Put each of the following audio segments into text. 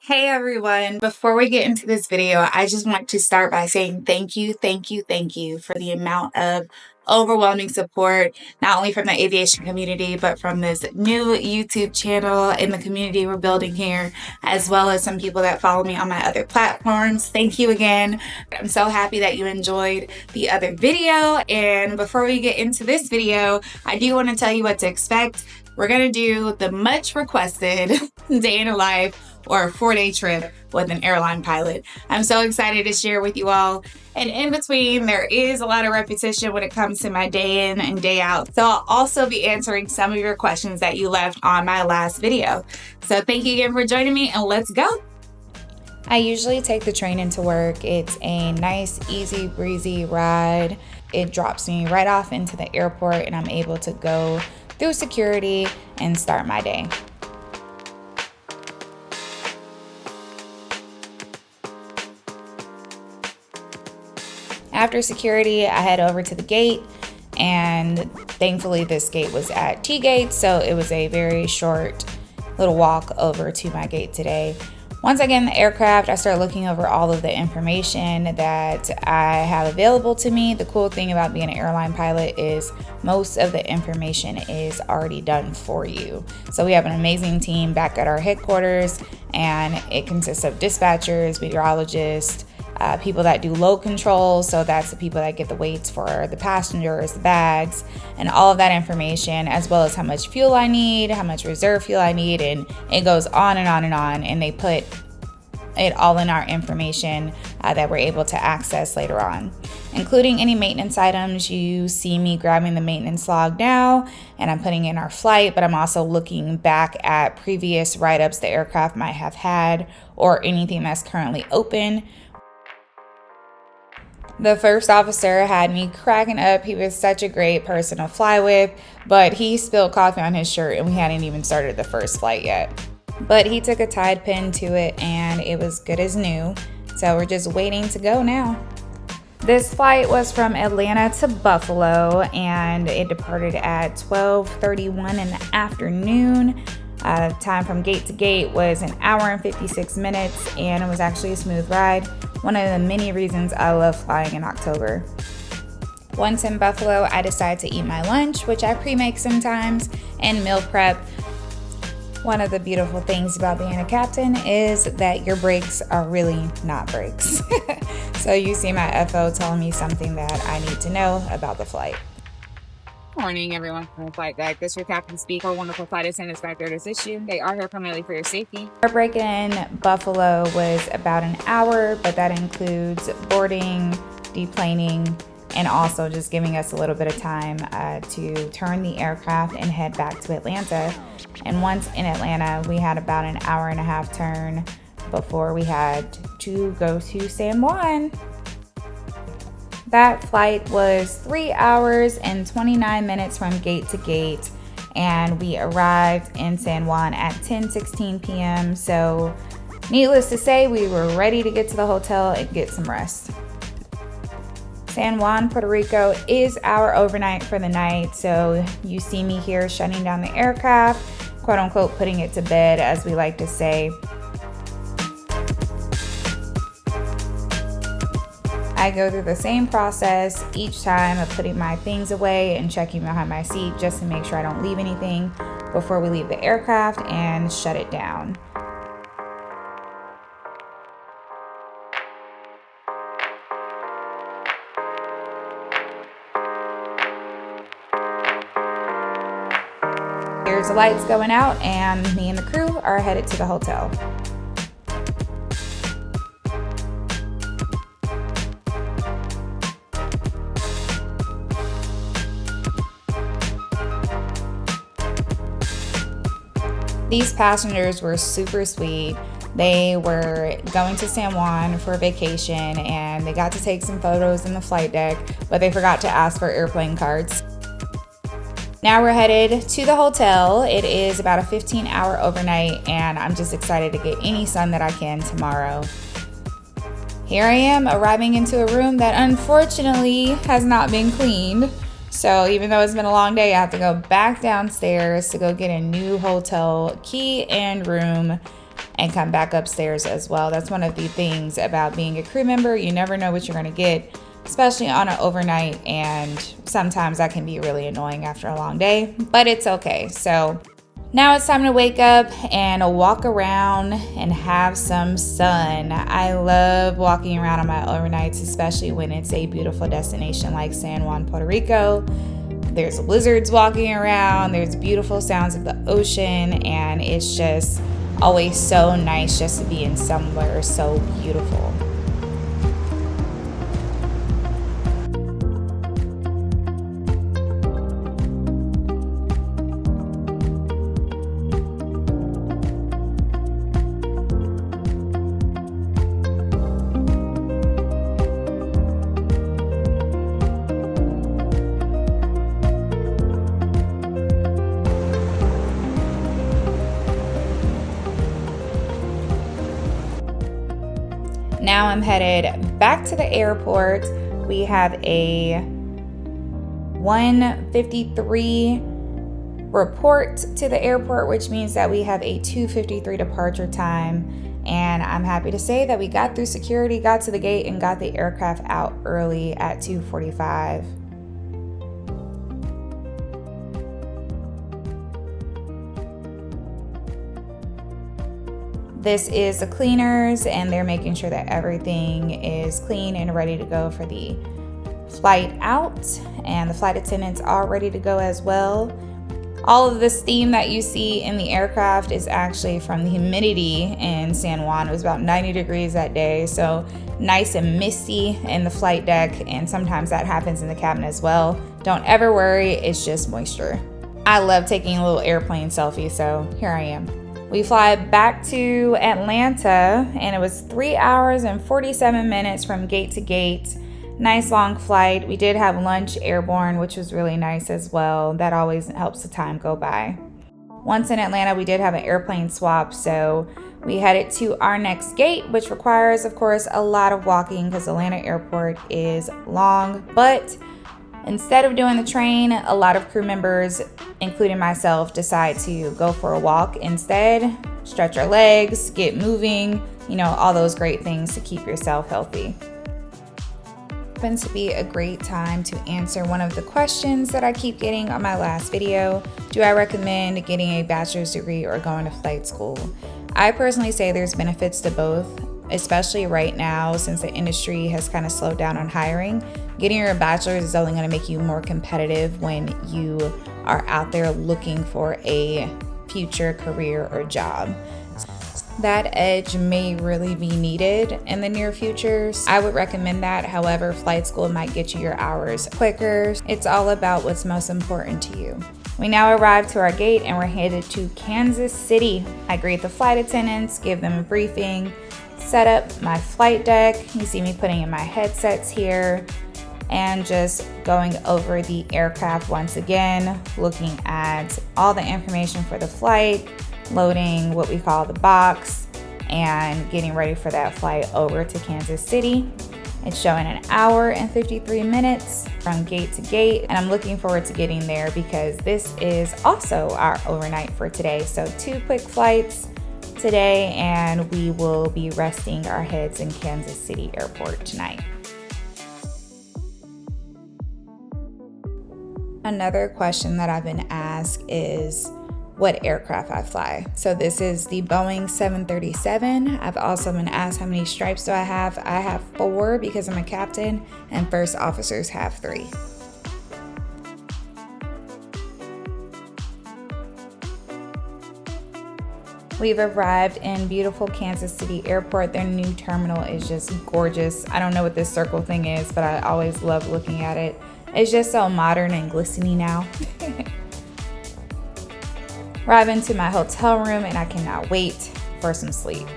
Hey everyone, before we get into this video, I just want to start by saying thank you for the amount of overwhelming support, not only from the aviation community, but from this new YouTube channel and the community we're building here, as well as some people that follow me on my other platforms. Thank you again. I'm so happy that you enjoyed the other video. And before we get into this video, I do want to tell you what to expect. We're going to do the much requested day in a life or a 4-day trip with an airline pilot. I'm so excited to share with you all. And in between, there is a lot of repetition when it comes to my day in and day out. So I'll also be answering some of your questions that you left on my last video. So thank you again for joining me, and let's go. I usually take the train into work. It's a nice, easy, breezy ride. It drops me right off into the airport, and I'm able to go through security and start my day. After security, I head over to the gate, and thankfully this gate was at T-gate, so it was a very short little walk over to my gate today. Once I get in the aircraft, I start looking over all of the information that I have available to me. The cool thing about being an airline pilot is most of the information is already done for you. So we have an amazing team back at our headquarters, and it consists of dispatchers, meteorologists, people that do load control, so that's the people that get the weights for the passengers, the bags, and all of that information, as well as how much fuel I need, how much reserve fuel I need, and it goes on and on and on, and they put it all in our information that we're able to access later on, including any maintenance items. You see me grabbing the maintenance log now, and I'm putting in our flight, but I'm also looking back at previous write-ups the aircraft might have had or anything that's currently open. The first officer had me cracking up. He was such a great person to fly with, but he spilled coffee on his shirt and we hadn't even started the first flight yet. But he took a Tide pen to it and it was good as new. So we're just waiting to go now. This flight was from Atlanta to Buffalo, and it departed at 12:31 in the afternoon. Time from gate to gate was 1 hour and 56 minutes, and it was actually a smooth ride. One of the many reasons I love flying in October. Once in Buffalo, I decide to eat my lunch, which I pre-make sometimes, and meal prep. One of the beautiful things about being a captain is that your breaks are really not breaks. So you see my FO telling me something that I need to know about the flight. Morning, everyone from the flight deck. This is your captain speaker. Wonderful flight attendants back there to assist you. They are here primarily for your safety. Our break in Buffalo was about 1 hour, but that includes boarding, deplaning, and also just giving us a little bit of time to turn the aircraft and head back to Atlanta. And once in Atlanta, we had about 1.5 hour turn before we had to go to San Juan. That flight was 3 hours and 29 minutes from gate to gate, and we arrived in San Juan at 10:16 p.m. So needless to say, we were ready to get to the hotel and get some rest. San Juan, Puerto Rico is our overnight for the night, so you see me here shutting down the aircraft, quote unquote putting it to bed, as we like to say. I go through the same process each time of putting my things away and checking behind my seat just to make sure I don't leave anything before we leave the aircraft and shut it down. Here's the lights going out, and me and the crew are headed to the hotel. These passengers were super sweet. They were going to San Juan for vacation, and they got to take some photos in the flight deck, but they forgot to ask for airplane cards. Now we're headed to the hotel. It is about a 15-hour overnight, and I'm just excited to get any sun that I can tomorrow. Here I am arriving into a room that unfortunately has not been cleaned. So even though it's been a long day, I have to go back downstairs to go get a new hotel key and room. and come back upstairs as well. That's one of the things about being a crew member. You never know what you're going to get, especially on an overnight, and sometimes that can be really annoying after a long day, but it's okay. So now it's time to wake up and walk around and have some sun. I love walking around on my overnights, especially when it's a beautiful destination like San Juan, Puerto Rico. There's lizards walking around, there's beautiful sounds of the ocean, and it's just always so nice just to be in somewhere so beautiful. Now I'm headed back to the airport. We have a 1:53 report to the airport, which means that we have a 2:53 departure time. And I'm happy to say that we got through security, got to the gate, and got the aircraft out early at 2:45. This is the cleaners, and they're making sure that everything is clean and ready to go for the flight out. And the flight attendants are ready to go as well. All of the steam that you see in the aircraft is actually from the humidity in San Juan. It was about 90 degrees that day, so nice and misty in the flight deck, and sometimes that happens in the cabin as well. Don't ever worry, it's just moisture. I love taking a little airplane selfie, so here I am. We fly back to Atlanta, and it was 3 hours and 47 minutes from gate to gate. Nice long flight. We did have lunch airborne, which was really nice as well. That always helps the time go by. Once in Atlanta, we did have an airplane swap, so we headed to our next gate, which requires, of course, a lot of walking because Atlanta Airport is long. But instead of doing the train, a lot of crew members, including myself, decide to go for a walk instead. Stretch our legs, get moving, all those great things to keep yourself healthy. Happens to be a great time to answer one of the questions that I keep getting on my last video. Do I recommend getting a bachelor's degree or going to flight school? I personally say there's benefits to both, especially right now since the industry has kind of slowed down on hiring. Getting your bachelor's is only going to make you more competitive when you are out there looking for a future career or job. That edge may really be needed in the near future. I would recommend that. However, flight school might get you your hours quicker. It's all about what's most important to you. We now arrived to our gate and we're headed to Kansas City. I greet the flight attendants, give them a briefing, set up my flight deck. You see me putting in my headsets here and just going over the aircraft once again, looking at all the information for the flight, loading what we call the box, and getting ready for that flight over to Kansas City. It's showing an hour and 53 minutes from gate to gate, and I'm looking forward to getting there because this is also our overnight for today. So 2 quick flights today, and we will be resting our heads in Kansas City Airport tonight. Another question that I've been asked is what aircraft I fly. So this is the Boeing 737. I've also been asked how many stripes do I have. I have 4 because I'm a captain, and first officers have 3. We've arrived in beautiful Kansas City Airport. Their new terminal is just gorgeous. I don't know what this circle thing is, but I always love looking at it. It's just so modern and glistening now. Arrive into my hotel room and I cannot wait for some sleep.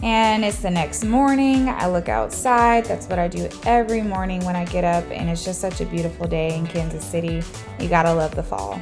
And it's the next morning. I look outside. That's what I do every morning when I get up, and it's just such a beautiful day in Kansas City. You gotta love the fall.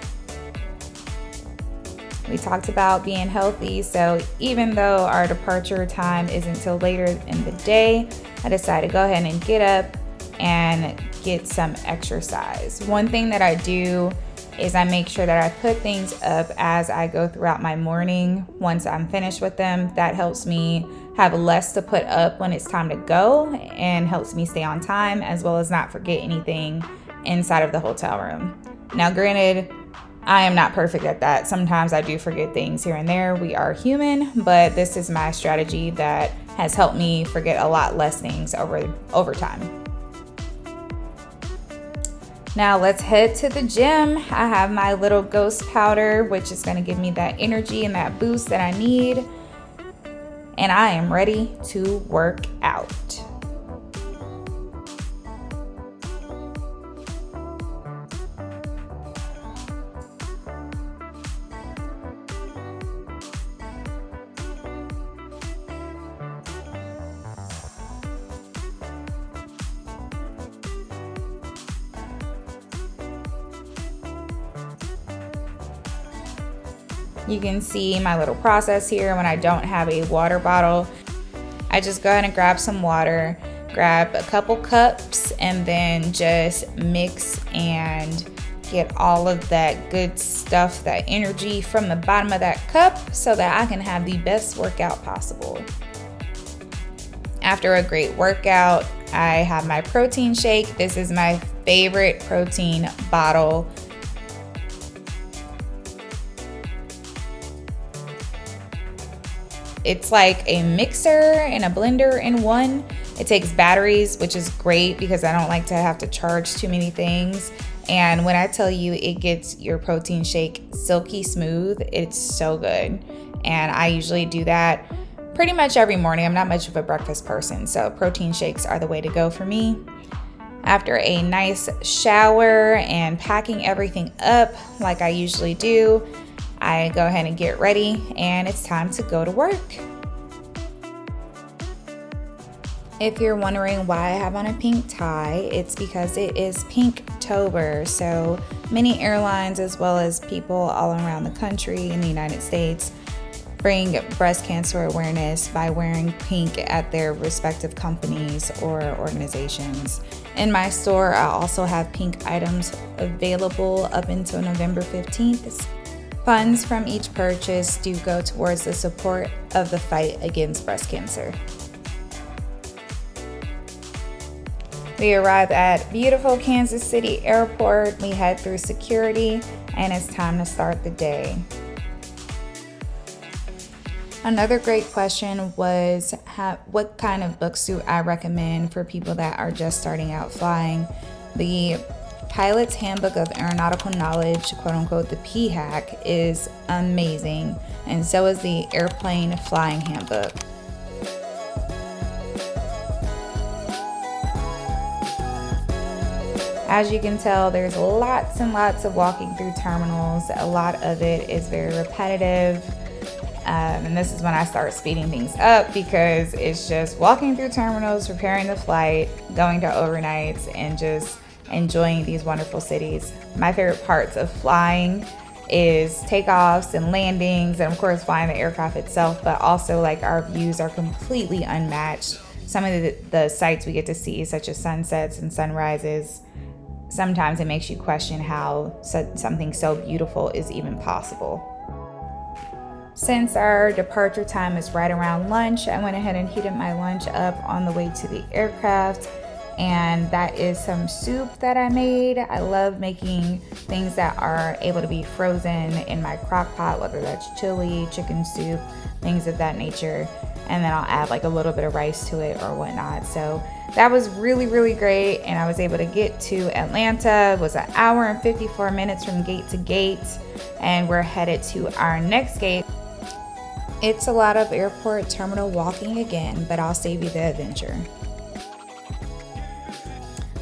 We talked about being healthy, so even though our departure time isn't till later in the day, I decided to go ahead and get up and get some exercise. One thing that I do is I make sure that I put things up as I go throughout my morning. Once I'm finished with them, that helps me have less to put up when it's time to go and helps me stay on time, as well as not forget anything inside of the hotel room. Now, granted, I am not perfect at that. Sometimes I do forget things here and there. We are human, but this is my strategy that has helped me forget a lot less things over time. Now let's head to the gym. I have my little ghost powder, which is going to give me that energy and that boost that I need. And I am ready to work out. You can see my little process here. When I don't have a water bottle, I just go ahead and grab some water, grab a couple cups, and then just mix and get all of that good stuff, that energy from the bottom of that cup so that I can have the best workout possible. After a great workout, I have my protein shake. This is my favorite protein bottle. It's like a mixer and a blender in one. It takes batteries, which is great because I don't like to have to charge too many things. And when I tell you it gets your protein shake silky smooth, it's so good. And I usually do that pretty much every morning. I'm not much of a breakfast person, so protein shakes are the way to go for me. After a nice shower and packing everything up like I usually do, I go ahead and get ready, and it's time to go to work. If you're wondering why I have on a pink tie, it's because it is Pinktober. So many airlines, as well as people all around the country in the United States, bring breast cancer awareness by wearing pink at their respective companies or organizations. In my store, I also have pink items available up until November 15th. Funds from each purchase do go towards the support of the fight against breast cancer. We arrive at beautiful Kansas City Airport. We head through security, and it's time to start the day. Another great question was what kind of book suit I recommend for people that are just starting out flying. The Pilot's Handbook of Aeronautical Knowledge, quote unquote, the PHAK, is amazing, and so is the Airplane Flying Handbook. As you can tell, there's lots and lots of walking through terminals. A lot of it is very repetitive. And this is when I start speeding things up because it's just walking through terminals, preparing the flight, going to overnights, and just enjoying these wonderful cities. My favorite parts of flying is takeoffs and landings, and of course flying the aircraft itself, but also like our views are completely unmatched. Some of the sights we get to see, such as sunsets and sunrises, sometimes it makes you question how something so beautiful is even possible. Since our departure time is right around lunch, I went ahead and heated my lunch up on the way to the aircraft, and that is some soup that I made. I love making things that are able to be frozen in my crock pot, whether that's chili, chicken soup, things of that nature, and then I'll add like a little bit of rice to it or whatnot. So that was really, really great, and I was able to get to Atlanta. It was an hour and 54 minutes from gate to gate, and we're headed to our next gate. It's a lot of airport terminal walking again, but I'll save you the adventure.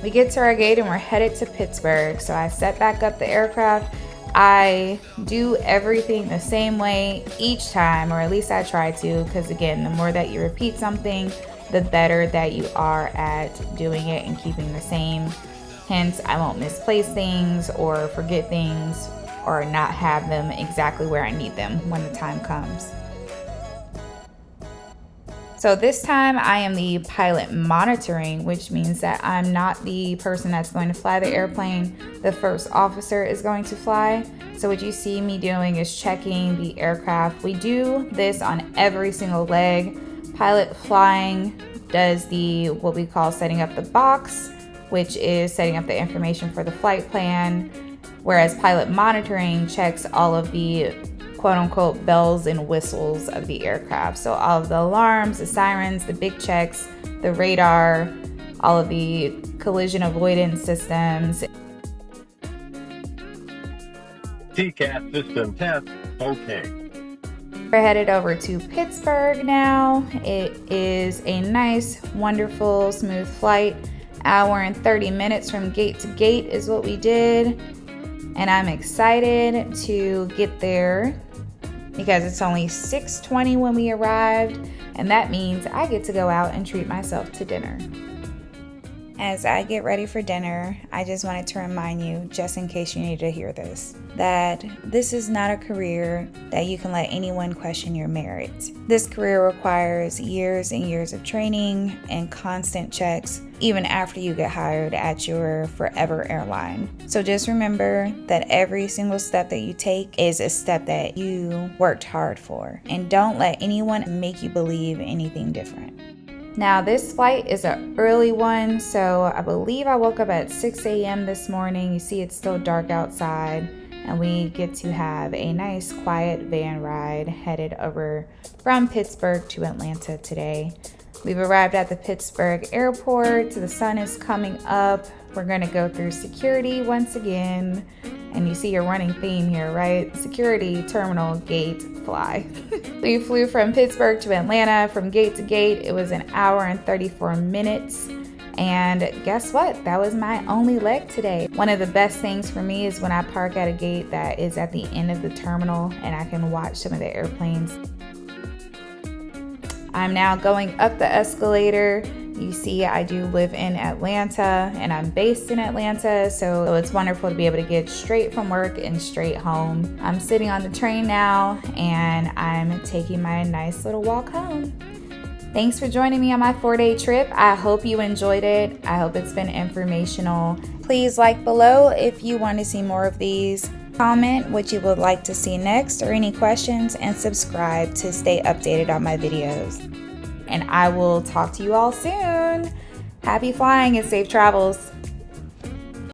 We get to our gate and we're headed to Pittsburgh. So I set back up the aircraft. I do everything the same way each time, or at least I try to, because again, the more that you repeat something, the better that you are at doing it and keeping the same. Hence, I won't misplace things or forget things or not have them exactly where I need them when the time comes. So this time I am the pilot monitoring, which means that I'm not the person that's going to fly the airplane. The first officer is going to fly. So what you see me doing is checking the aircraft. We do this on every single leg. Pilot flying does what we call setting up the box, which is setting up the information for the flight plan, whereas pilot monitoring checks all of the quote-unquote bells and whistles of the aircraft. So all of the alarms, the sirens, the big checks, the radar, all of the collision avoidance systems. TCAS system test, okay. We're headed over to Pittsburgh now. It is a nice, wonderful, smooth flight. Hour and 30 minutes from gate to gate is what we did. And I'm excited to get there because it's only 6:20 when we arrived, and that means I get to go out and treat myself to dinner. As I get ready for dinner, I just wanted to remind you, just in case you need to hear this, that this is not a career that you can let anyone question your merit. This career requires years and years of training and constant checks, even after you get hired at your forever airline. So just remember that every single step that you take is a step that you worked hard for, and don't let anyone make you believe anything different. Now this flight is an early one, so I believe I woke up at 6 a.m. this morning. You see it's still dark outside, and we get to have a nice quiet van ride headed over from Pittsburgh to Atlanta today. We've arrived at the Pittsburgh airport. The sun is coming up. We're gonna go through security once again. And you see your running theme here, right? Security, terminal, gate, fly. We flew from Pittsburgh to Atlanta from gate to gate. It was an hour and 34 minutes. And guess what? That was my only leg today. One of the best things for me is when I park at a gate that is at the end of the terminal and I can watch some of the airplanes. I'm now going up the escalator. You see, I do live in Atlanta and I'm based in Atlanta, so it's wonderful to be able to get straight from work and straight home. I'm sitting on the train now and I'm taking my nice little walk home. Thanks for joining me on my 4-day trip. I hope you enjoyed it. I hope it's been informational. Please like below if you want to see more of these. Comment what you would like to see next or any questions, and subscribe to stay updated on my videos. And I will talk to you all soon. Happy flying and safe travels.